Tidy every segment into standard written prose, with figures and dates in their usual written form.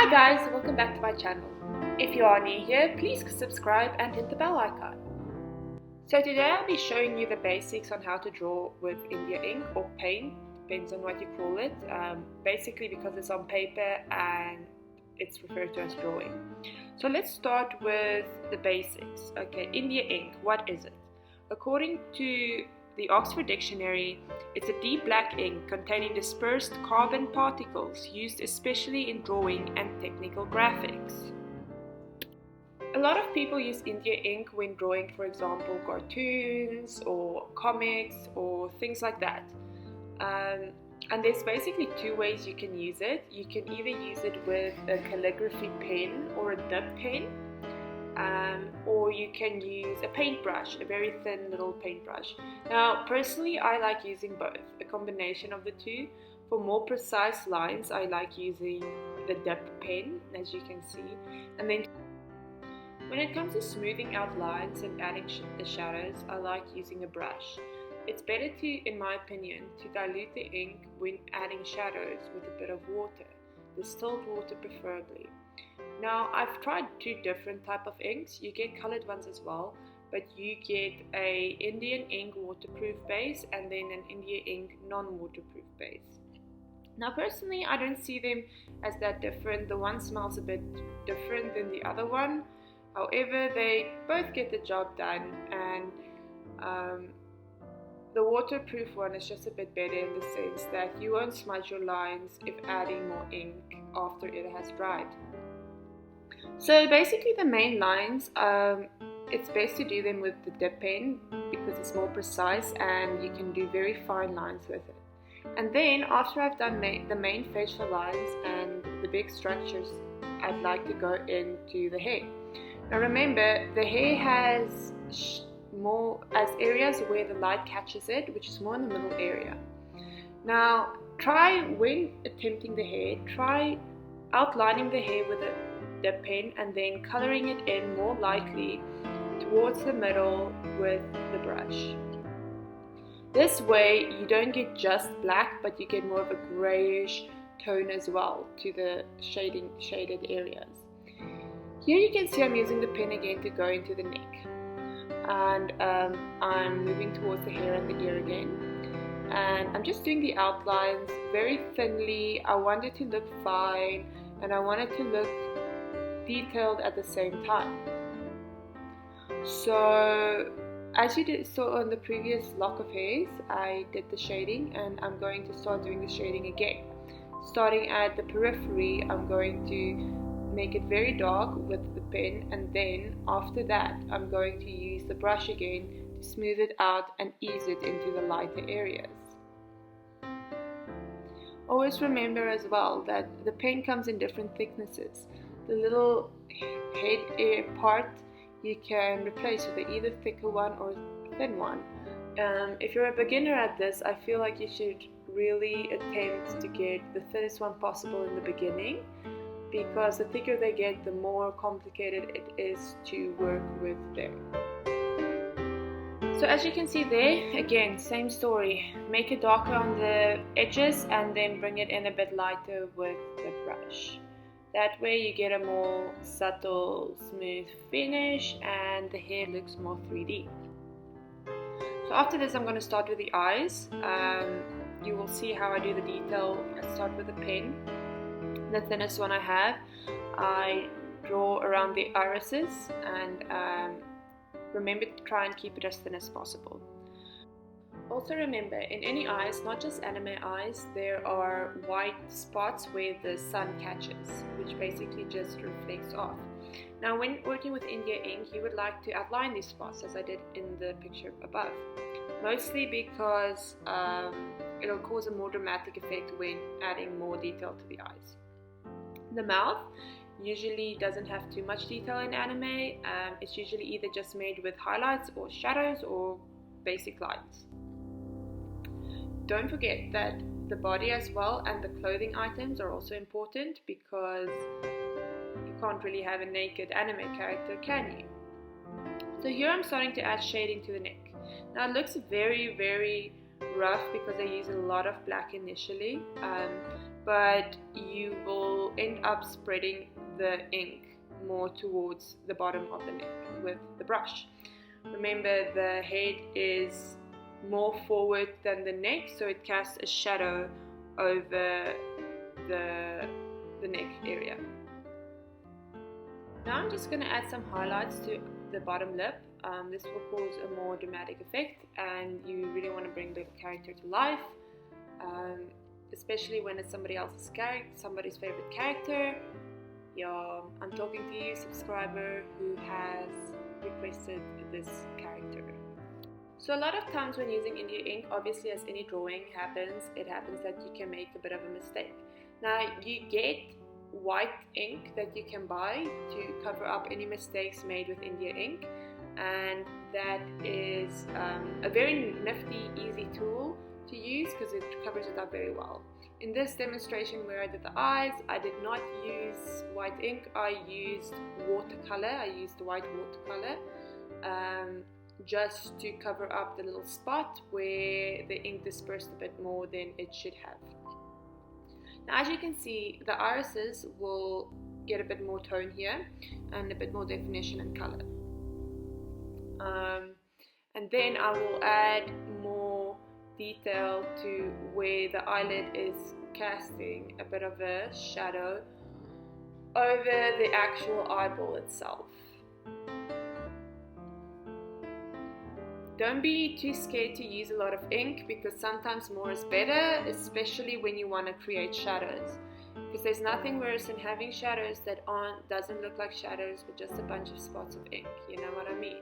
Hi guys, welcome back to my channel. If you are new here, please subscribe and hit the bell icon. So today I'll be showing you the basics on how to draw with India ink or paint, depends on what you call it, basically because it's on paper and it's referred to as drawing. So let's start with the basics. Okay, India ink, what is it? According to the Oxford Dictionary, it's a deep black ink containing dispersed carbon particles used especially in drawing and technical graphics. A lot of people use India ink when drawing, for example, cartoons or comics or things like that. And there's basically two ways you can use it. You can either use it with a calligraphy pen or a dip pen, or you can use a paintbrush, a very thin little paintbrush. Now, personally, I like using both, a combination of the two. For more precise lines, I like using the dip pen, as you can see. And then when it comes to smoothing out lines and adding the shadows, I like using a brush. It's better to, in my opinion, to dilute the ink when adding shadows with a bit of water, distilled water preferably. Now, I've tried two different type of inks. You get colored ones as well, but you get a Indian ink waterproof base and then an India ink non-waterproof base. Now, personally, I don't see them as that different. The one smells a bit different than the other one. However, they both get the job done, and the waterproof one is just a bit better in the sense that you won't smudge your lines if adding more ink after it has dried. So basically the main lines, it's best to do them with the dip pen because it's more precise and you can do very fine lines with it. And then after I've done the main facial lines and the big structures, I'd like to go into the hair. Now remember, the hair has more as areas where the light catches it, which is more in the middle area. Now try, when attempting the hair, try outlining the hair with a dip pen and then coloring it in more lightly towards the middle with the brush. This way you don't get just black, but you get more of a grayish tone as well to the shaded areas. Here you can see I'm using the pen again to go into the neck, and I'm moving towards the hair and the ear again, and I'm just doing the outlines very thinly. I want it to look fine and I want it to look detailed at the same time. So as you saw on the previous lock of hairs, I did the shading and I'm going to start doing the shading again. Starting at the periphery, I'm going to make it very dark with the pen, and then after that I'm going to use the brush again to smooth it out and ease it into the lighter areas. Always remember as well that the pen comes in different thicknesses. The little head part you can replace with either thicker one or thin one. If you're a beginner at this, I feel like you should really attempt to get the thinnest one possible in the beginning, because the thicker they get, the more complicated it is to work with them. So as you can see there, again, same story. Make it darker on the edges and then bring it in a bit lighter with the brush. That way you get a more subtle, smooth finish and the hair looks more 3D. So after this I'm going to start with the eyes. You will see how I do the detail. I start with a pen, the thinnest one I have. I draw around the irises and remember to try and keep it as thin as possible. Also remember, in any eyes, not just anime eyes, there are white spots where the sun catches, which basically just reflects off. Now when working with India ink, you would like to outline these spots as I did in the picture above, mostly because it'll cause a more dramatic effect when adding more detail to the eyes. The mouth usually doesn't have too much detail in anime. It's usually either just made with highlights or shadows or basic lines. Don't forget that the body as well and the clothing items are also important, because you can't really have a naked anime character, can you? So here I'm starting to add shading to the neck. Now it looks very, very rough because I use a lot of black initially, but you will end up spreading the ink more towards the bottom of the neck with the brush. Remember, the head is more forward than the neck, so it casts a shadow over the neck area. Now I'm just going to add some highlights to the bottom lip. This will cause a more dramatic effect, and you really want to bring the character to life, especially when it's somebody else's character, somebody's favorite character. I'm talking to you, subscriber, who has requested this character. So a lot of times when using India ink, obviously as any drawing happens, it happens that you can make a bit of a mistake. Now you get white ink that you can buy to cover up any mistakes made with India ink, and that is a very nifty, easy tool to use because it covers it up very well. In this demonstration where I did the eyes, I did not use white ink, I used watercolor. I used white watercolor just to cover up the little spot where the ink dispersed a bit more than it should have. Now, as you can see, the irises will get a bit more tone here and a bit more definition and color. And then I will add more detail to where the eyelid is casting a bit of a shadow over the actual eyeball itself. Don't be too scared to use a lot of ink, because sometimes more is better, especially when you want to create shadows. Because there's nothing worse than having shadows that doesn't look like shadows but just a bunch of spots of ink, you know what I mean?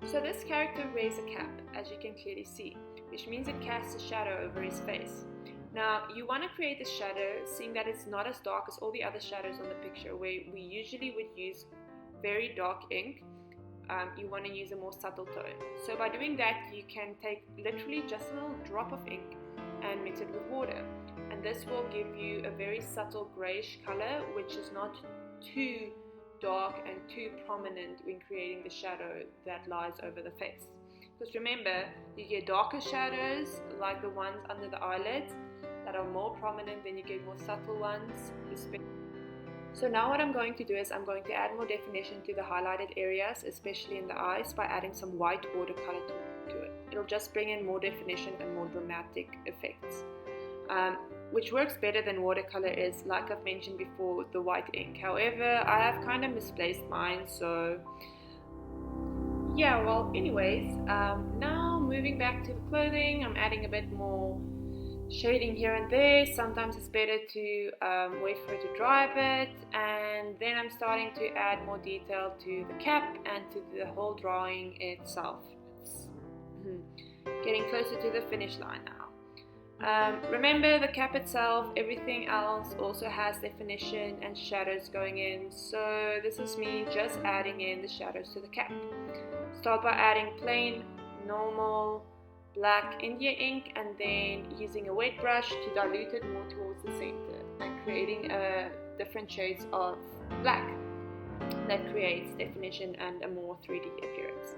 So this character wears a cap, as you can clearly see, which means it casts a shadow over his face. Now you want to create the shadow, seeing that it's not as dark as all the other shadows on the picture where we usually would use very dark ink. You want to use a more subtle tone. So by doing that, you can take literally just a little drop of ink and mix it with water, and this will give you a very subtle grayish color, which is not too dark and too prominent when creating the shadow that lies over the face. Because remember, you get darker shadows like the ones under the eyelids that are more prominent, then you get more subtle ones. So now what I'm going to do is I'm going to add more definition to the highlighted areas, especially in the eyes, by adding some white watercolor to it. It'll just bring in more definition and more dramatic effects, which works better than watercolor is, like I've mentioned before, the white ink. However, I have kind of misplaced mine, so yeah, well, anyways, now moving back to the clothing, I'm adding a bit more shading here and there. Sometimes it's better to wait for it to dry a bit, and then I'm starting to add more detail to the cap and to the whole drawing itself. It's getting closer to the finish line now. Remember, the cap itself, everything else also has definition and shadows going in, so this is me just adding in the shadows to the cap. Start by adding plain, normal, black India ink, and then using a wet brush to dilute it more towards the center and creating different shades of black that creates definition and a more 3D appearance.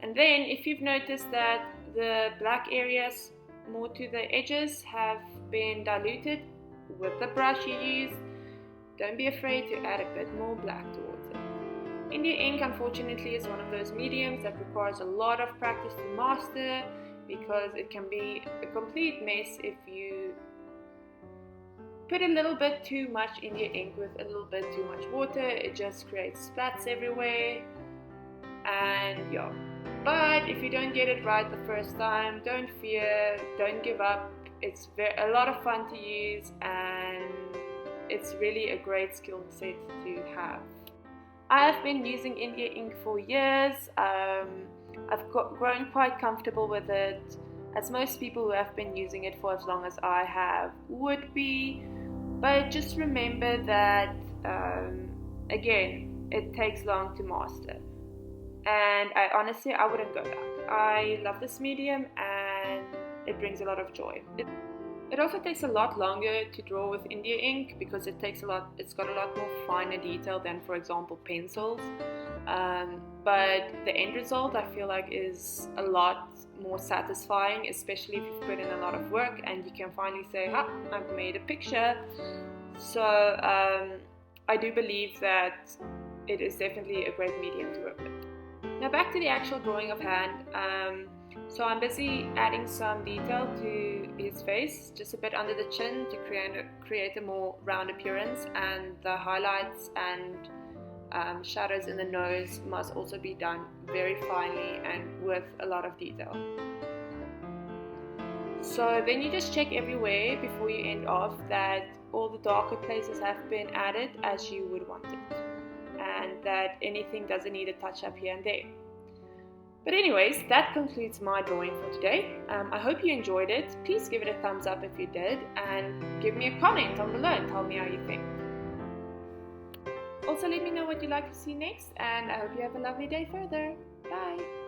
And then if you've noticed that the black areas more to the edges have been diluted with the brush you used, don't be afraid to add a bit more black towards it. India ink, unfortunately, is one of those mediums that requires a lot of practice to master, because it can be a complete mess if you put a little bit too much India ink with a little bit too much water. It just creates splats everywhere, and yeah. But if you don't get it right the first time, don't fear, don't give up. It's a lot of fun to use, and it's really a great skill set to have. I have been using India ink for years. I've grown quite comfortable with it, as most people who have been using it for as long as I have would be. But just remember that, again, it takes long to master. And I wouldn't go back. I love this medium and it brings a lot of joy. It also takes a lot longer to draw with India ink because it's got a lot more finer detail than, for example, pencils. But the end result, I feel like, is a lot more satisfying, especially if you've put in a lot of work and you can finally say, I've made a picture. So I do believe that it is definitely a great medium to work with. Now back to the actual drawing of hand. So I'm busy adding some detail to his face, just a bit under the chin to create a more round appearance, and the highlights and shadows in the nose must also be done very finely and with a lot of detail. So then you just check everywhere before you end off that all the darker places have been added as you would want it, and that anything doesn't need a touch up here and there. But anyways, that concludes my drawing for today. I hope you enjoyed it. Please give it a thumbs up if you did, and give me a comment down below and tell me how you think. Also, let me know what you'd like to see next, and I hope you have a lovely day further. Bye!